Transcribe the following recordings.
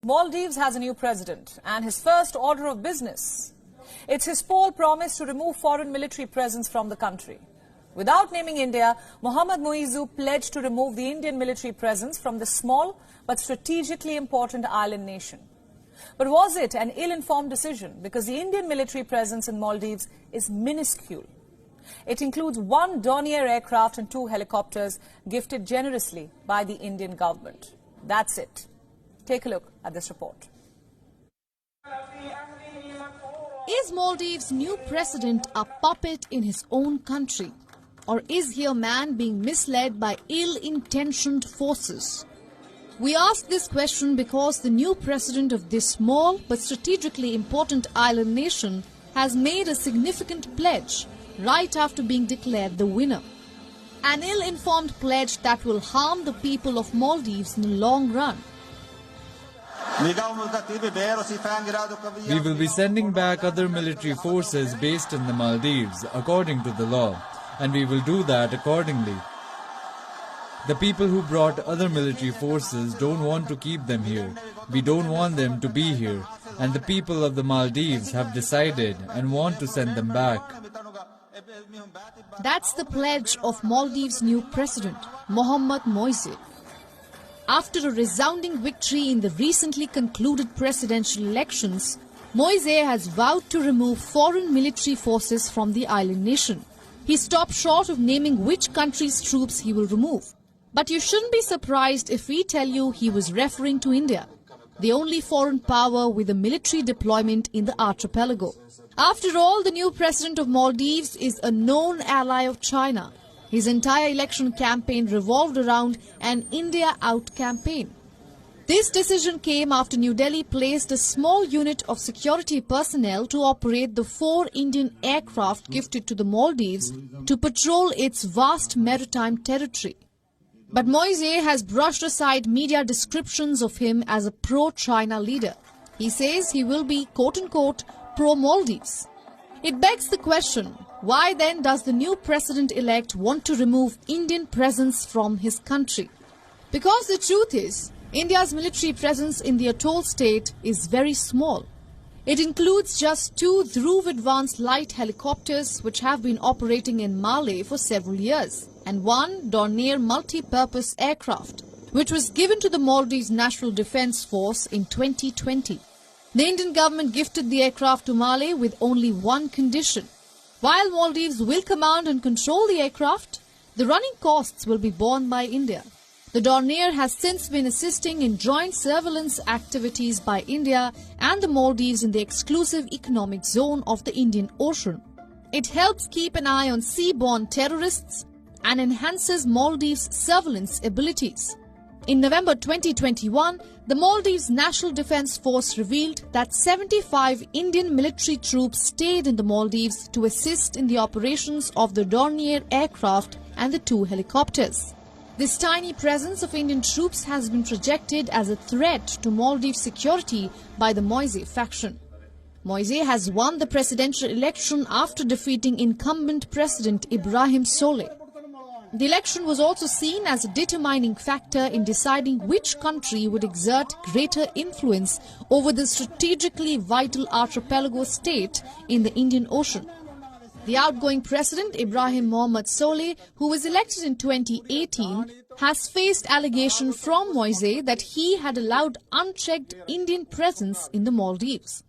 Maldives has a new president and his first order of business. It's his poll promise to remove foreign military presence from the country. Without naming India, Mohammad Moizu pledged to remove the Indian military presence from the small but strategically important island nation. But was it an ill-informed decision? Because the Indian military presence in Maldives is minuscule. It includes 1 Dornier aircraft and 2 helicopters gifted generously by the Indian government. That's it. Take a look at this report. Is Maldives' new president a puppet in his own country? Or is he a man being misled by ill-intentioned forces? We ask this question because the new president of this small but strategically important island nation has made a significant pledge right after being declared the winner. An ill-informed pledge that will harm the people of Maldives in the long run. We will be sending back other military forces based in the Maldives according to the law, and we will do that accordingly. The people who brought other military forces don't want to keep them here. We don't want them to be here, and the people of the Maldives have decided and want to send them back. That's the pledge of Maldives' new president, Mohammad Moizu. After a resounding victory in the recently concluded presidential elections, Moizu has vowed to remove foreign military forces from the island nation. He stopped short of naming which country's troops he will remove. But you shouldn't be surprised if we tell you he was referring to India, the only foreign power with a military deployment in the archipelago. After all, the new president of Maldives is a known ally of China. His entire election campaign revolved around an India out campaign. This decision came after New Delhi placed a small unit of security personnel to operate the 4 Indian aircraft gifted to the Maldives to patrol its vast maritime territory. But Moizu has brushed aside media descriptions of him as a pro-China leader. He says he will be, quote-unquote, pro-Maldives. It begs the question, why then does the new president-elect want to remove Indian presence from his country? Because the truth is, India's military presence in the atoll state is very small. It includes just 2 Dhruv advanced light helicopters which have been operating in Malé for several years, and 1 Dornier multi-purpose aircraft, which was given to the Maldives National Defence Force in 2020. The Indian government gifted the aircraft to Malé with only one condition. While Maldives will command and control the aircraft, the running costs will be borne by India. The Dornier has since been assisting in joint surveillance activities by India and the Maldives in the exclusive economic zone of the Indian Ocean. It helps keep an eye on seaborne terrorists and enhances Maldives' surveillance abilities. In November 2021, the Maldives National Defence Force revealed that 75 Indian military troops stayed in the Maldives to assist in the operations of the Dornier aircraft and the 2 helicopters. This tiny presence of Indian troops has been projected as a threat to Maldives' security by the Moizu faction. Moizu has won the presidential election after defeating incumbent President Ibrahim Soleh. The election was also seen as a determining factor in deciding which country would exert greater influence over the strategically vital archipelago state in the Indian Ocean. The outgoing president, Ibrahim Mohammad Soleh, who was elected in 2018, has faced allegation from Moizu that he had allowed unchecked Indian presence in the Maldives.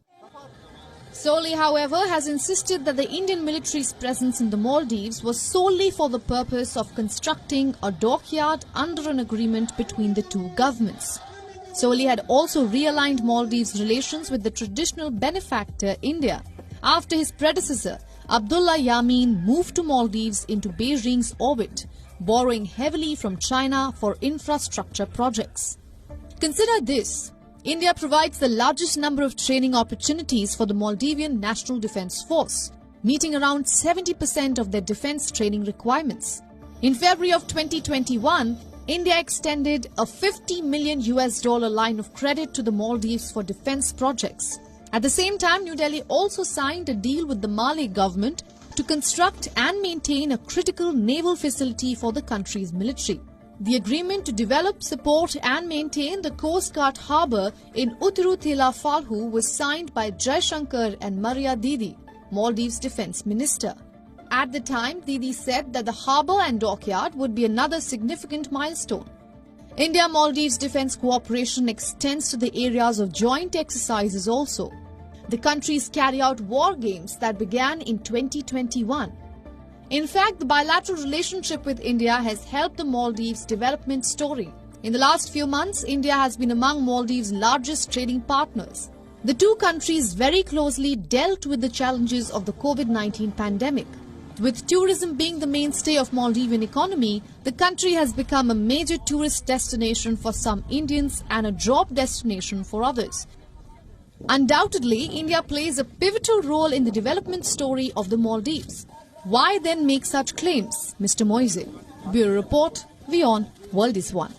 Soleh, however, has insisted that the Indian military's presence in the Maldives was solely for the purpose of constructing a dockyard under an agreement between the 2 governments. Soleh had also realigned Maldives' relations with the traditional benefactor India after his predecessor, Abdullah Yameen, moved to Maldives into Beijing's orbit, borrowing heavily from China for infrastructure projects. Consider this. India provides the largest number of training opportunities for the Maldivian National Defence Force, meeting around 70% of their defence training requirements. In February of 2021, India extended a $50 million line of credit to the Maldives for defence projects. At the same time, New Delhi also signed a deal with the Malay government to construct and maintain a critical naval facility for the country's military. The agreement to develop, support and maintain the Coast Guard harbour in Uttarutila Falhu was signed by Jaishankar and Maria Didi, Maldives Defence Minister. At the time, Didi said that the harbour and dockyard would be another significant milestone. India-Maldives defence cooperation extends to the areas of joint exercises also. The countries carry out war games that began in 2021. In fact, the bilateral relationship with India has helped the Maldives' development story. In the last few months, India has been among Maldives' largest trading partners. The two countries very closely dealt with the challenges of the COVID-19 pandemic. With tourism being the mainstay of Maldivian economy, the country has become a major tourist destination for some Indians and a job destination for others. Undoubtedly, India plays a pivotal role in the development story of the Maldives. Why then make such claims? Mr. Moise. Bureau Report, WION, World is One.